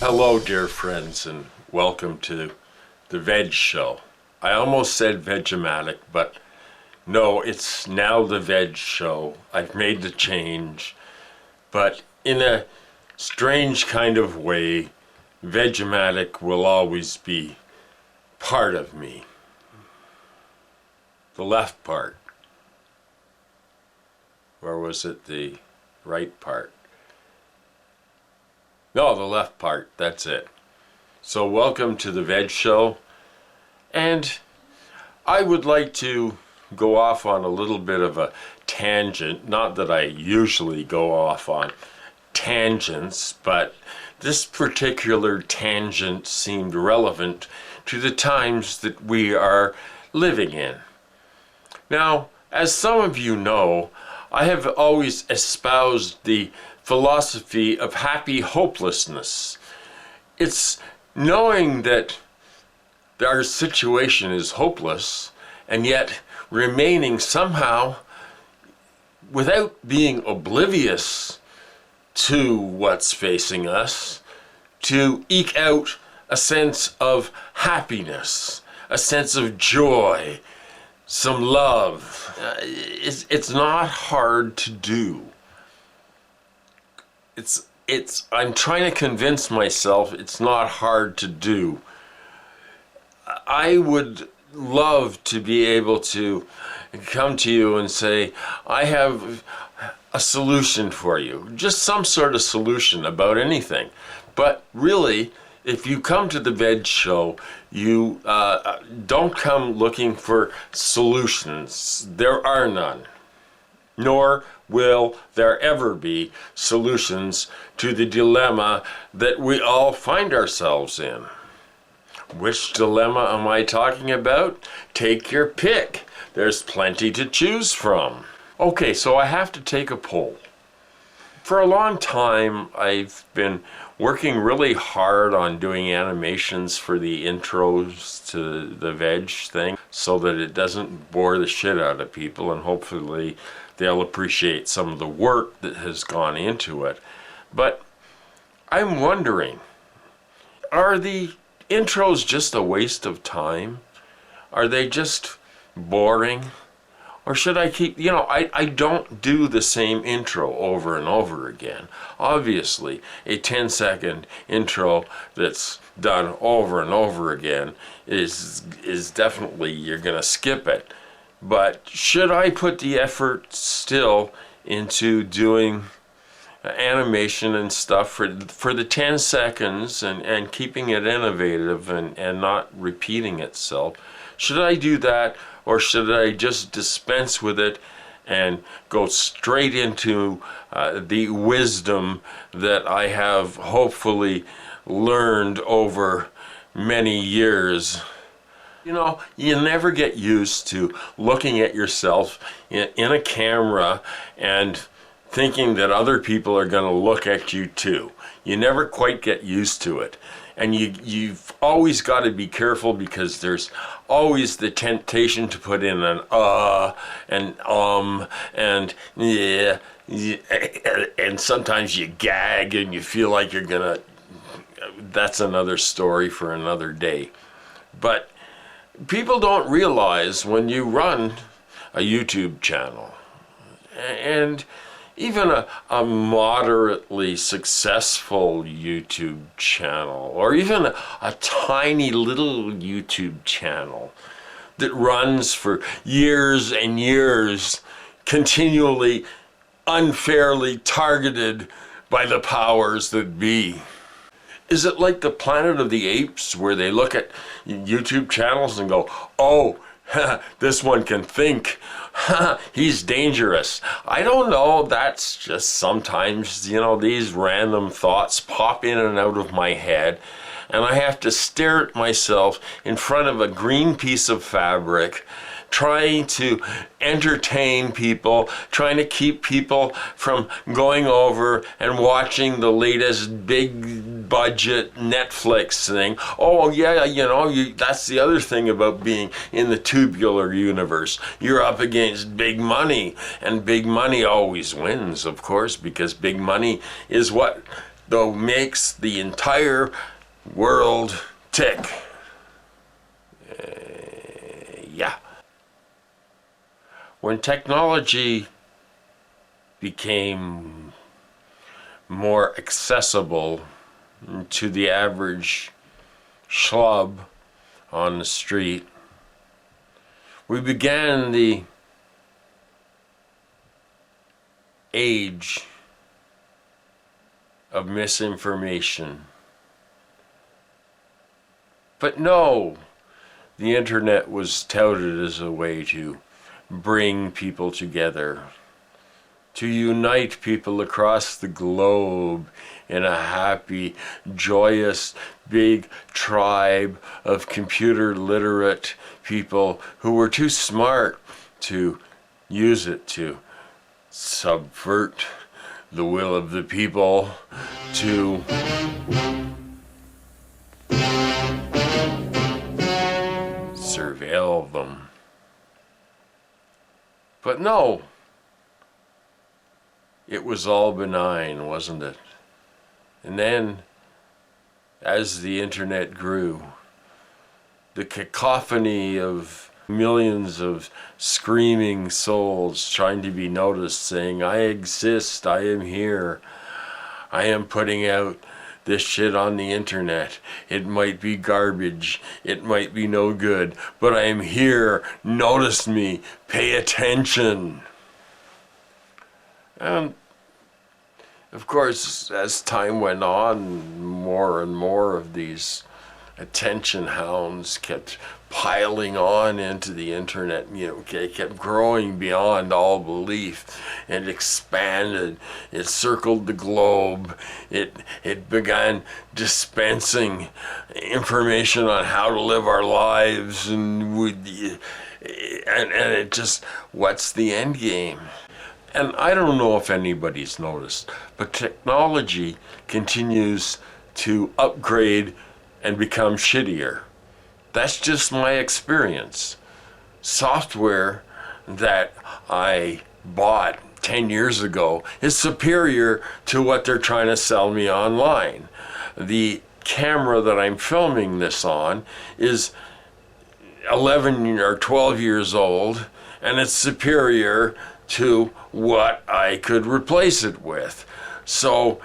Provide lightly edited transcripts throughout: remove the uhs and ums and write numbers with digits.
Hello, dear friends, and welcome to the Veg Show. I almost said Vegematic, but no, it's now the Veg Show. I've made the change, but in a strange kind of way, Vegematic will always be part of me. The left part. Or was it the right part? No, the left part, that's it. So welcome to the Veg Show, and I would like to go off on a little bit of a tangent. Not that I usually go off on tangents, but this particular tangent seemed relevant to the times that we are living in. Now, as some of you know, I have always espoused the philosophy of happy hopelessness. It's knowing that our situation is hopeless and yet remaining somehow, without being oblivious to what's facing us, to eke out a sense of happiness, a sense of joy, some love. It's not hard to do. I'm trying to convince myself it's not hard to do. I would love to be able to come to you and say, I have a solution for you. Just some sort of solution about anything. But really, if you come to the Veg Show, you don't come looking for solutions. There are none. Nor will there ever be solutions to the dilemma that we all find ourselves in. Which dilemma am I talking about? Take your pick. There's plenty to choose from. Okay, so I have to take a poll. For a long time, I've been working really hard on doing animations for the intros to the Veg thing so that it doesn't bore the shit out of people, and hopefully they'll appreciate some of the work that has gone into it. But I'm wondering, are the intros just a waste of time? Are they just boring? Or should I keep, I don't do the same intro over and over again. Obviously, a 10-second intro that's done over and over again is definitely, you're going to skip it. But should I put the effort still into doing animation and stuff for the 10 seconds and keeping it innovative and not repeating itself? Should I do that, or should I just dispense with it and go straight into the wisdom that I have hopefully learned over many years? You never get used to looking at yourself in a camera and thinking that other people are going to look at you too. You never quite get used to it. And you've always got to be careful, because there's always the temptation to put in an and and yeah, and sometimes you gag and you feel like you're gonna. That's another story for another day. But people don't realize when you run a YouTube channel, and even a moderately successful YouTube channel, or even a tiny little YouTube channel that runs for years and years, continually unfairly targeted by the powers that be. Is it like the Planet of the Apes, where they look at YouTube channels and go, oh, this one can think, he's dangerous? I don't know, that's just sometimes, these random thoughts pop in and out of my head, and I have to stare at myself in front of a green piece of fabric, trying to entertain people, trying to keep people from going over and watching the latest big budget Netflix thing. Oh yeah, that's the other thing about being in the tubular universe. You're up against big money, and big money always wins, of course, because big money is what though makes the entire world tick. Yeah. When technology became more accessible to the average schlub on the street, we began the age of misinformation. But no, the internet was touted as a way to bring people together, to unite people across the globe in a happy, joyous, big tribe of computer literate people who were too smart to use it to subvert the will of the people, to surveil them. But no, it was all benign, wasn't it? And then, as the internet grew, the cacophony of millions of screaming souls trying to be noticed, saying, I exist, I am here, I am putting out this shit on the internet. It might be garbage, it might be no good, but I am here, notice me, pay attention. And of course, as time went on, more and more of these attention hounds kept piling on into the internet. It kept growing beyond all belief and expanded. It circled the globe. It began dispensing information on how to live our lives, and it just, what's the end game? And I don't know if anybody's noticed, but technology continues to upgrade and become shittier. That's just my experience. Software that I bought 10 years ago is superior to what they're trying to sell me online. The camera that I'm filming this on is 11 or 12 years old, and it's superior to what I could replace it with. So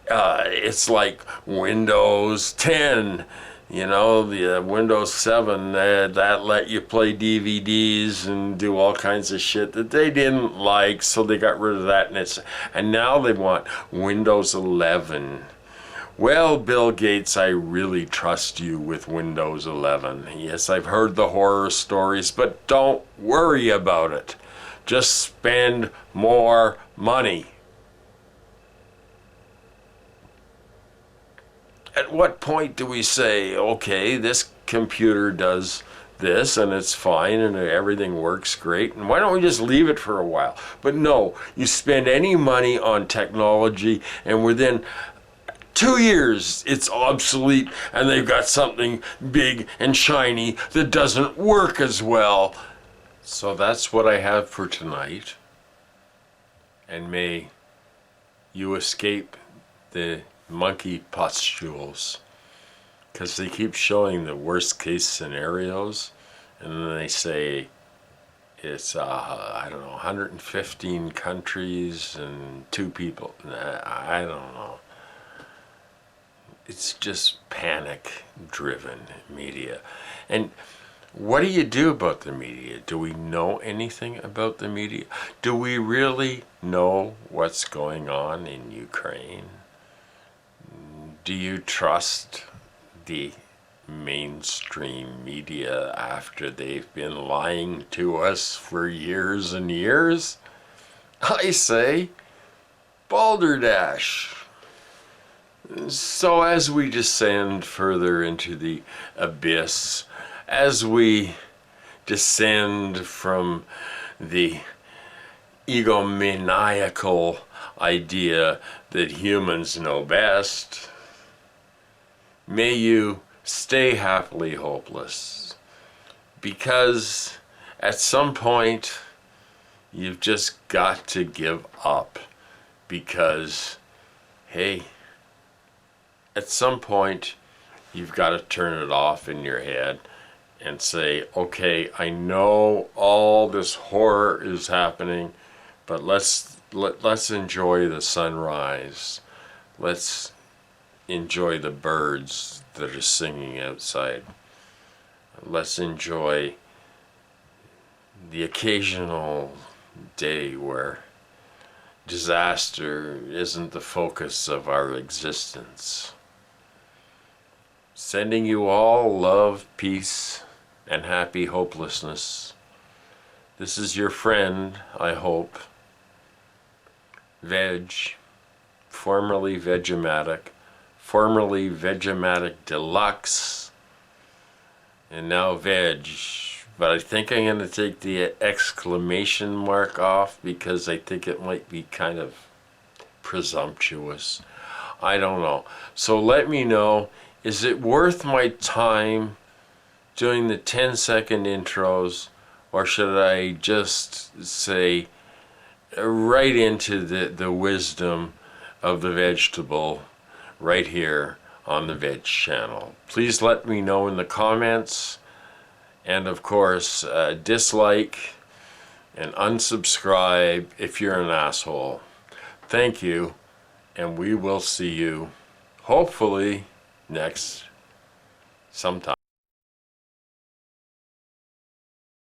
it's like Windows 10, the Windows 7 that let you play DVDs and do all kinds of shit that they didn't like, so they got rid of that, and now they want Windows 11. Well, Bill Gates, I really trust you with Windows 11. Yes, I've heard the horror stories, but don't worry about it. Just spend more money. At what point do we say, okay, this computer does this and it's fine and everything works great, and why don't we just leave it for a while? But no, you spend any money on technology and within 2 years it's obsolete and they've got something big and shiny that doesn't work as well. So that's what I have for tonight, and may you escape the monkey pustules, because they keep showing the worst case scenarios, and then they say it's 115 countries and 2 people. I don't know. It's just panic driven media. And what do you do about the media? Do we know anything about the media? Do we really know what's going on in Ukraine? Do you trust the mainstream media after they've been lying to us for years and years? I say, balderdash. So as we descend further into the abyss, as we descend from the egomaniacal idea that humans know best, may you stay happily hopeless, because at some point you've just got to give up, because hey, at some point, you've got to turn it off in your head and say, okay, I know all this horror is happening, but let's enjoy the sunrise. Let's enjoy the birds that are singing outside. Let's enjoy the occasional day where disaster isn't the focus of our existence. Sending you all love, peace, and happy hopelessness. This is your friend, I hope, Veg, formerly Vegematic, formerly Vegematic Deluxe, and now Veg. But I think I'm going to take the exclamation mark off because I think it might be kind of presumptuous. I don't know. So let me know, is it worth my time doing the 10-second intros, or should I just say right into the wisdom of the vegetable right here on the Veg channel? Please let me know in the comments. And of course, dislike and unsubscribe if you're an asshole. Thank you, and we will see you hopefully next sometime.